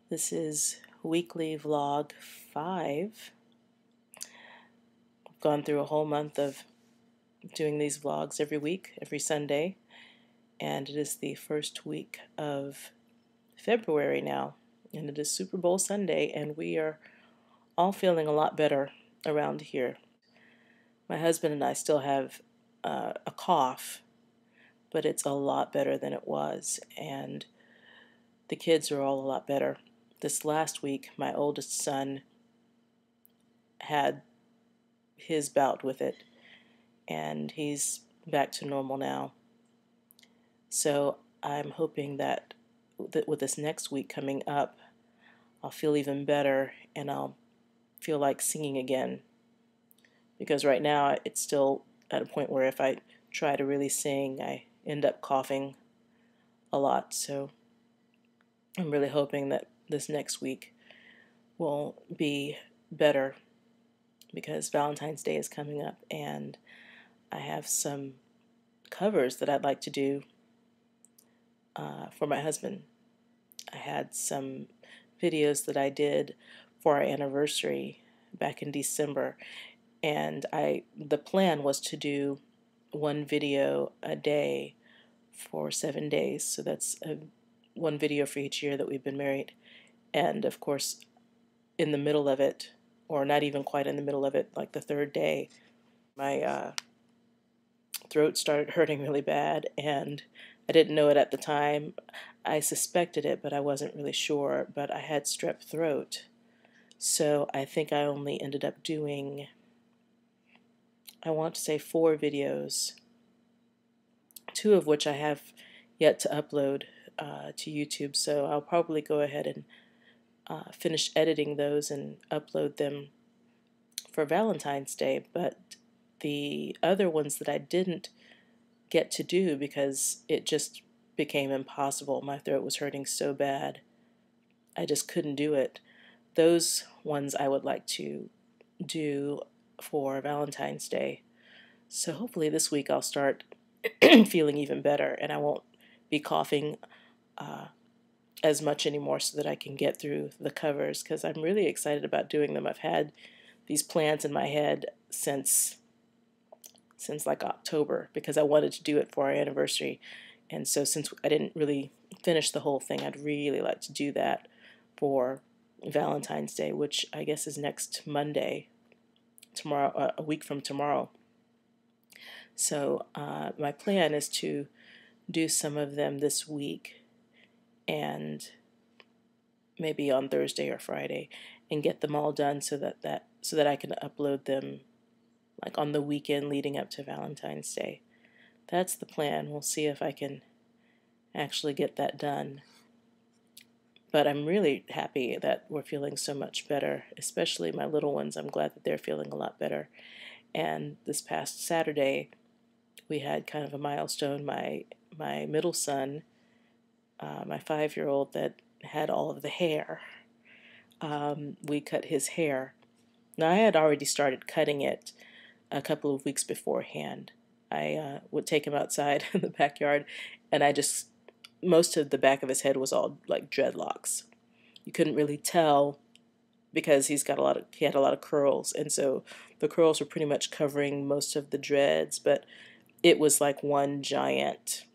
This is weekly vlog 5. I've gone through a whole month of doing these vlogs every week, every Sunday, and it is the first week of February now, and it is Super Bowl Sunday, and we are all feeling a lot better around here. My husband and I still have a cough, but it's a lot better than it was, and the kids are all a lot better. This last week, my oldest son had his bout with it, and he's back to normal now. So I'm hoping that with this next week coming up, I'll feel even better and I'll feel like singing again. Because right now it's still at a point where if I try to really sing, I end up coughing a lot. So I'm really hoping that this next week will be better, because Valentine's Day is coming up and I have some covers that I'd like to do for my husband. I had some videos that I did for our anniversary back in December, and the plan was to do one video a day for 7 days. So that's one video for each year that we've been married. And of course, in the middle of it, or not even quite in the middle of it, like the third day, my throat started hurting really bad, and I didn't know it at the time. I suspected it, but I wasn't really sure, but I had strep throat. So I think I only ended up doing, I want to say 4 videos, 2 of which I have yet to upload to YouTube. So I'll probably go ahead and finish editing those and upload them for Valentine's Day. But the other ones that I didn't get to do because it just became impossible. My throat was hurting so bad. I just couldn't do it. Those ones I would like to do for Valentine's Day. So hopefully this week I'll start feeling even better and I won't be coughing as much anymore, so that I can get through the covers, because I'm really excited about doing them. I've had these plans in my head since like October, because I wanted to do it for our anniversary. And so since I didn't really finish the whole thing, I'd really like to do that for Valentine's Day, which I guess is next Monday, tomorrow, a week from tomorrow. So my plan is to do some of them this week, and maybe on Thursday or Friday, and get them all done so that I can upload them like on the weekend leading up to Valentine's Day. That's the plan. We'll see if I can actually get that done. But I'm really happy that we're feeling so much better, especially my little ones. I'm glad that they're feeling a lot better. And this past Saturday, we had kind of a milestone. My middle son, my 5-year-old that had all of the hair, we cut his hair. Now, I had already started cutting it a couple of weeks beforehand. I would take him outside in the backyard, and most of the back of his head was all like dreadlocks. You couldn't really tell because he had a lot of curls, and so the curls were pretty much covering most of the dreads, but it was like one giant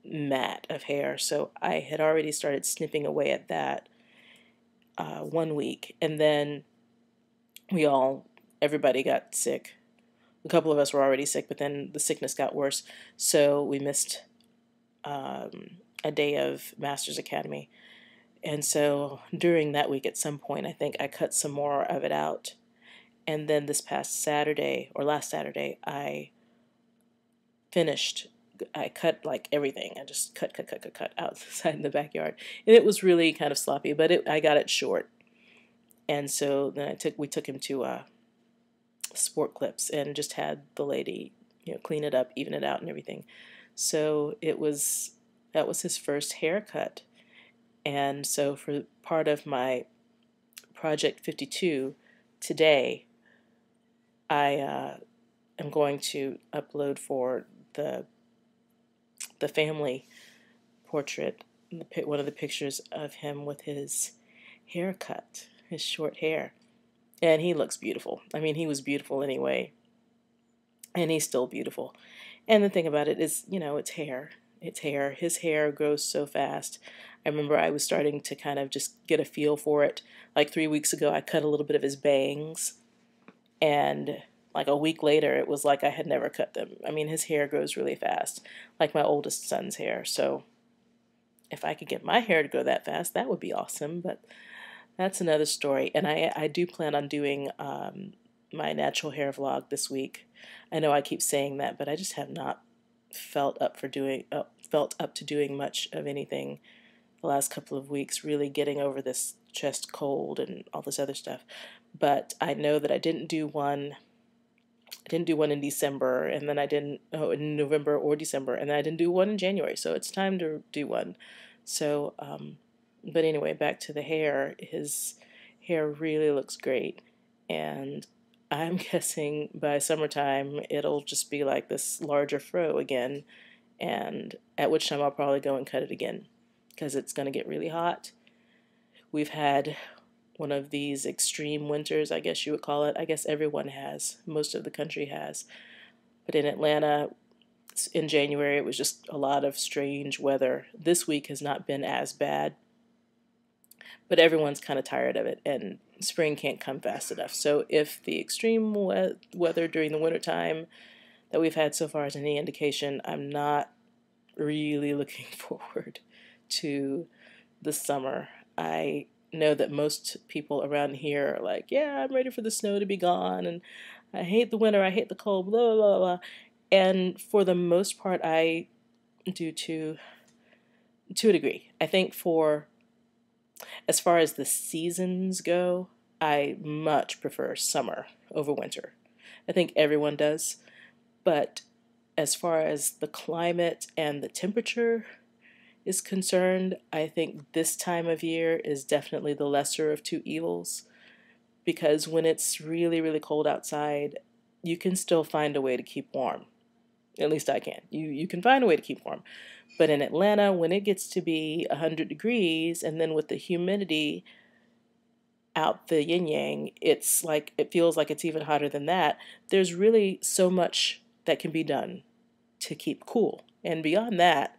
mat of hair. So I had already started snipping away at that 1 week, and then everybody got sick. A couple of us were already sick, but then the sickness got worse, so we missed a day of Master's Academy. And so during that week, at some point, I think I cut some more of it out. And then this past Saturday, or last Saturday, I cut like everything. I just cut outside in the backyard. And it was really kind of sloppy, but I got it short. And so then we took him to Sport Clips and just had the lady, clean it up, even it out and everything. So that was his first haircut. And so for part of my Project 52 today, I am going to upload for the family portrait one of the pictures of him with his haircut, his short hair. And he looks beautiful. I mean, he was beautiful anyway. And he's still beautiful. And the thing about it is, it's hair. It's hair. His hair grows so fast. I remember I was starting to kind of just get a feel for it. Like 3 weeks ago, I cut a little bit of his bangs. And like a week later, it was like I had never cut them. I mean, his hair grows really fast, like my oldest son's hair. So if I could get my hair to grow that fast, that would be awesome. But that's another story. And I do plan on doing my natural hair vlog this week. I know I keep saying that, but I just have not felt up to doing much of anything the last couple of weeks, really getting over this chest cold and all this other stuff. But I know that I didn't do one in December, and then I didn't in November or December, and then I didn't do one in January. So it's time to do one. So but anyway, back to the hair. His hair really looks great, and I'm guessing by summertime it'll just be like this larger fro again, and at which time I'll probably go and cut it again because it's going to get really hot. We've had one of these extreme winters, I guess you would call it. I guess everyone has. Most of the country has. But in Atlanta, in January, it was just a lot of strange weather. This week has not been as bad, but everyone's kind of tired of it, and spring can't come fast enough. So if the extreme weather during the wintertime that we've had so far is any indication, I'm not really looking forward to the summer. I know that most people around here are like, yeah, I'm ready for the snow to be gone, and I hate the winter, I hate the cold, blah, blah, blah, blah. And for the most part, I do to a degree. I think as far as the seasons go, I much prefer summer over winter. I think everyone does. But as far as the climate and the temperature is concerned, I think this time of year is definitely the lesser of two evils, because when it's really, really cold outside, you can still find a way to keep warm. At least I can. You can find a way to keep warm. But in Atlanta, when it gets to be 100 degrees, and then with the humidity out the yin-yang, it feels like it's even hotter than that. There's really so much that can be done to keep cool. And beyond that,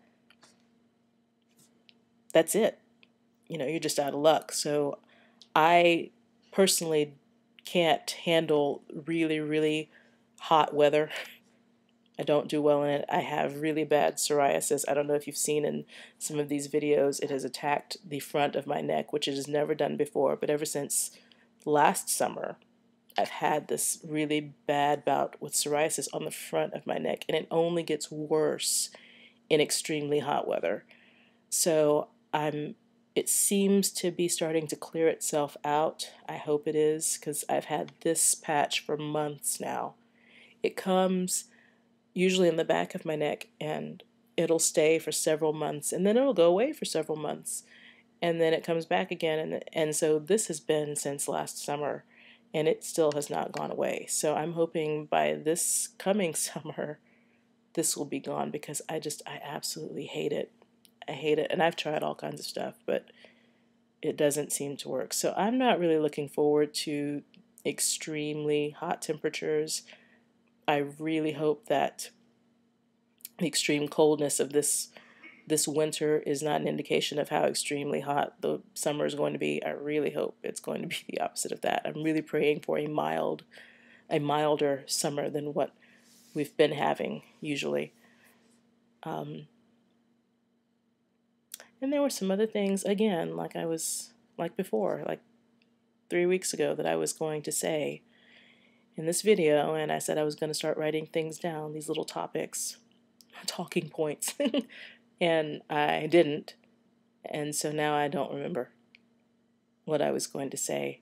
that's it. You're just out of luck. So I personally can't handle really, really hot weather. I don't do well in it. I have really bad psoriasis. I don't know if you've seen in some of these videos, it has attacked the front of my neck, which it has never done before. But ever since last summer, I've had this really bad bout with psoriasis on the front of my neck, and it only gets worse in extremely hot weather. So it seems to be starting to clear itself out. I hope it is, because I've had this patch for months now. It comes usually in the back of my neck, and it'll stay for several months, and then it'll go away for several months, and then it comes back again, and so this has been since last summer, and it still has not gone away. So I'm hoping by this coming summer, this will be gone, because I absolutely hate it. I hate it, and I've tried all kinds of stuff, but it doesn't seem to work. So I'm not really looking forward to extremely hot temperatures. I really hope that the extreme coldness of this winter is not an indication of how extremely hot the summer is going to be. I really hope it's going to be the opposite of that. I'm really praying for a milder summer than what we've been having usually. And there were some other things, again, like before, like 3 weeks ago, that I was going to say in this video, and I said I was going to start writing things down, these little topics, talking points, and I didn't, and so now I don't remember what I was going to say.